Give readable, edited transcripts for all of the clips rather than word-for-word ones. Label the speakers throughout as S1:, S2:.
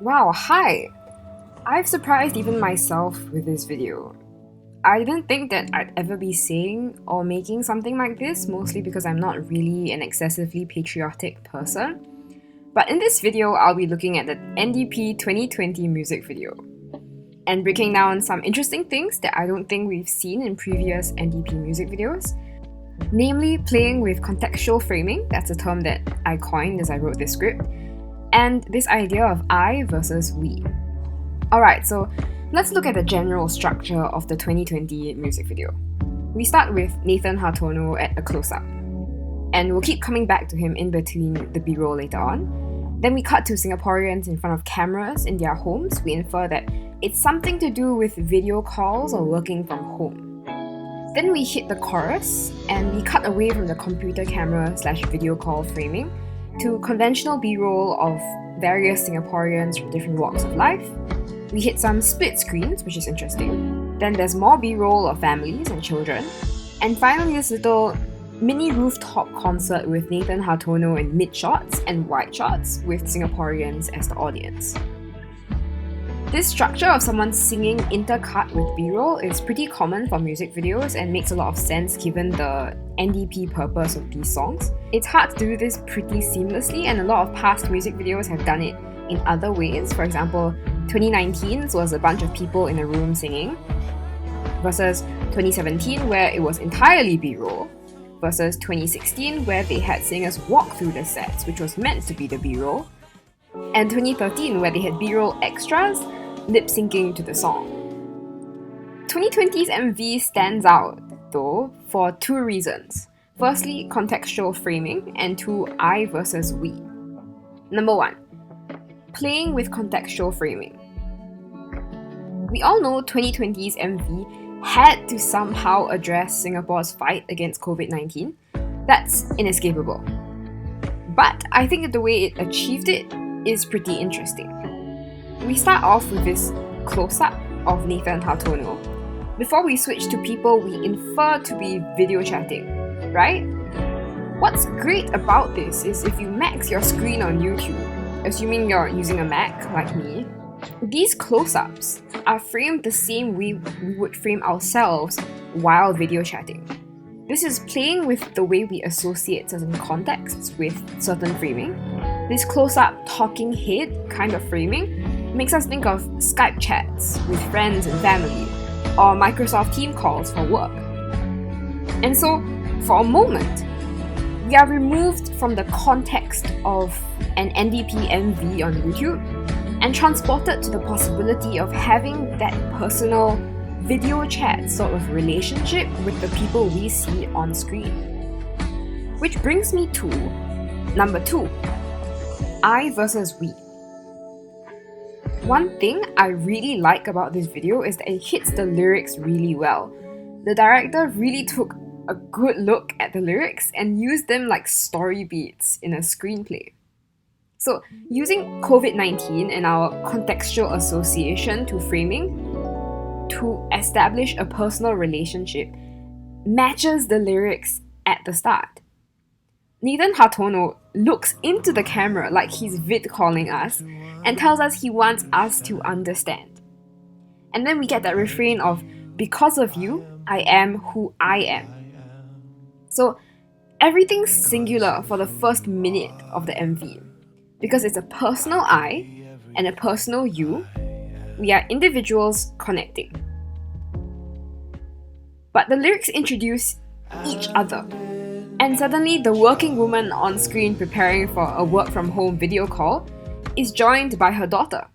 S1: Wow, hi! I've surprised even myself with this video. I didn't think that I'd ever be saying or making something like this, mostly because I'm not really an excessively patriotic person. But in this video, I'll be looking at the NDP 2020 music video and breaking down some interesting things that I don't think we've seen in previous NDP music videos. Namely, playing with contextual framing, that's a term that I coined as I wrote this script, and this idea of I versus we. Alright, so let's look at the general structure of the 2020 music video. We start with Nathan Hartono at a close-up, and we'll keep coming back to him in between the B-roll later on. Then we cut to Singaporeans in front of cameras in their homes. We infer that it's something to do with video calls or working from home. Then we hit the chorus, and we cut away from the computer camera/video call framing to conventional B-roll of various Singaporeans from different walks of life. We hit some split screens, which is interesting. Then there's more B-roll of families and children. And finally, this little mini rooftop concert with Nathan Hartono in mid shots and wide shots with Singaporeans as the audience. This structure of someone singing intercut with B-roll is pretty common for music videos and makes a lot of sense given the NDP purpose of these songs. It's hard to do this pretty seamlessly, and a lot of past music videos have done it in other ways. For example, 2019's was a bunch of people in a room singing, versus 2017 where it was entirely B-roll, versus 2016 where they had singers walk through the sets, which was meant to be the B-roll, and 2013 where they had B-roll extras lip-syncing to the song. 2020's MV stands out, though, for two reasons. Firstly, contextual framing, and two, I versus we. Number one, playing with contextual framing. We all know 2020's MV had to somehow address Singapore's fight against COVID-19. That's inescapable. But I think that the way it achieved it is pretty interesting. We start off with this close-up of Nathan Hartono before we switch to people we infer to be video chatting, right? What's great about this is if you max your screen on YouTube, assuming you're using a Mac like me, these close-ups are framed the same way we would frame ourselves while video chatting. This is playing with the way we associate certain contexts with certain framing. This close-up talking head kind of framing makes us think of Skype chats with friends and family, or Microsoft Teams calls for work. And so, for a moment, we are removed from the context of an NDP MV on YouTube and transported to the possibility of having that personal video chat sort of relationship with the people we see on screen. Which brings me to number two, I versus we. One thing I really like about this video is that it hits the lyrics really well. The director really took a good look at the lyrics and used them like story beats in a screenplay. So, using COVID-19 and our contextual association to framing to establish a personal relationship matches the lyrics at the start. Nathan Hartono looks into the camera like he's vid calling us and tells us he wants us to understand. And then we get that refrain of, because of you, I am who I am. So everything's singular for the first minute of the MV. Because it's a personal I and a personal you, we are individuals connecting. But the lyrics introduce each other. And suddenly the working woman on screen preparing for a work from home video call is joined by her daughter.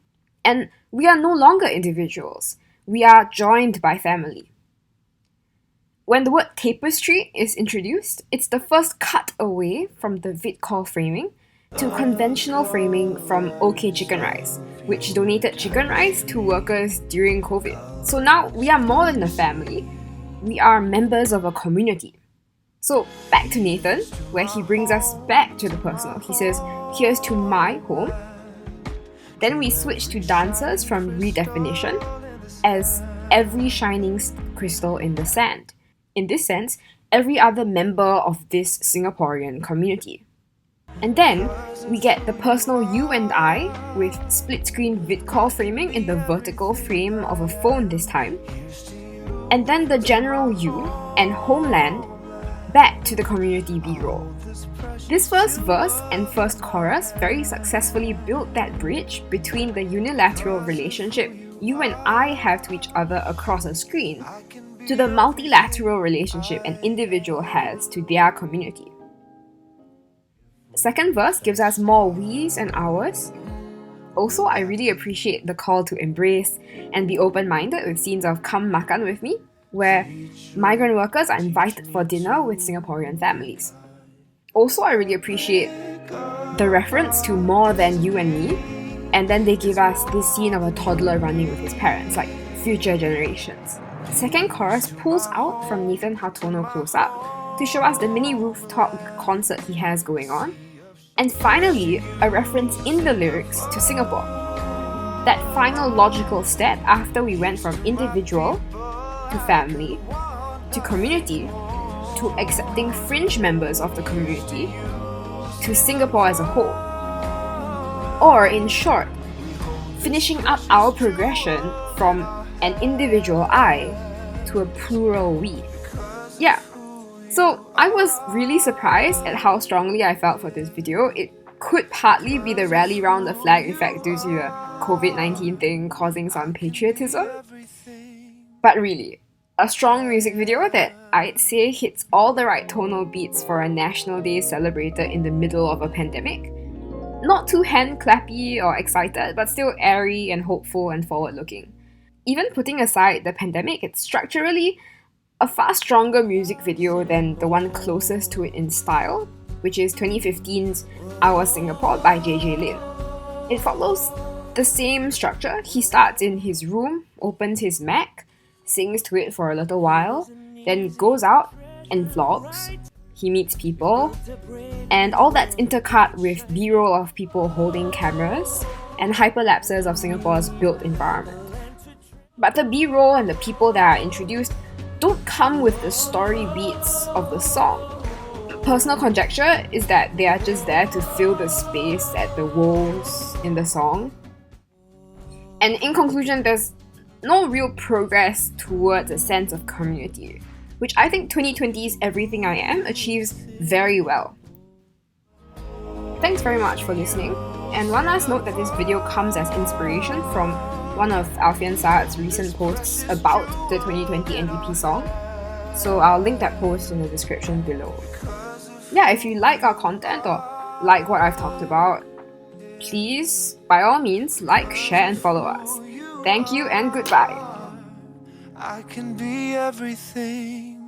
S1: And we are no longer individuals. We are joined by family. When the word tapestry is introduced, it's the first cut away from the vid call framing to conventional framing from OK Chicken Rice, which donated chicken rice to workers during COVID. So now we are more than a family. We are members of a community. So back to Nathan, where he brings us back to the personal. He says, here's to my home. Then we switch to dancers from Redefinition as every shining crystal in the sand. In this sense, every other member of this Singaporean community. And then we get the personal you and I with split screen vid call framing in the vertical frame of a phone this time. And then the general you and homeland back to the community B-roll. This first verse and first chorus very successfully built that bridge between the unilateral relationship you and I have to each other across a screen to the multilateral relationship an individual has to their community. Second verse gives us more we's and ours. Also, I really appreciate the call to embrace and be open-minded with scenes of come makan with me, where migrant workers are invited for dinner with Singaporean families. Also, I really appreciate the reference to more than you and me, and then they give us this scene of a toddler running with his parents, like future generations. Second chorus pulls out from Nathan Hartono close-up to show us the mini rooftop concert he has going on. And finally, a reference in the lyrics to Singapore. That final logical step after we went from individual to family to community to accepting fringe members of the community to Singapore as a whole. Or in short, finishing up our progression from an individual I to a plural we. Yeah. So I was really surprised at how strongly I felt for this video. It could partly be the rally round the flag effect due to the COVID-19 thing causing some patriotism. But really, a strong music video that I'd say hits all the right tonal beats for a National Day celebrated in the middle of a pandemic. Not too hand-clappy or excited, but still airy and hopeful and forward-looking. Even putting aside the pandemic, it's structurally a far stronger music video than the one closest to it in style, which is 2015's Our Singapore by JJ Lin. It follows the same structure. He starts in his room, opens his Mac, sings to it for a little while, then goes out and vlogs. He meets people, and all that's intercut with B-roll of people holding cameras and hyperlapses of Singapore's built environment. But the B-roll and the people that are introduced don't come with the story beats of the song. Personal conjecture is that they are just there to fill the space at the walls in the song. And in conclusion, there's no real progress towards a sense of community, which I think 2020's Everything I Am achieves very well. Thanks very much for listening, and one last note that this video comes as inspiration from one of Alfian Saad's recent posts about the 2020 NDP song, so I'll link that post in the description below. Yeah, if you like our content or like what I've talked about, please, by all means, like, share and follow us. Thank you and goodbye.
S2: I can be everything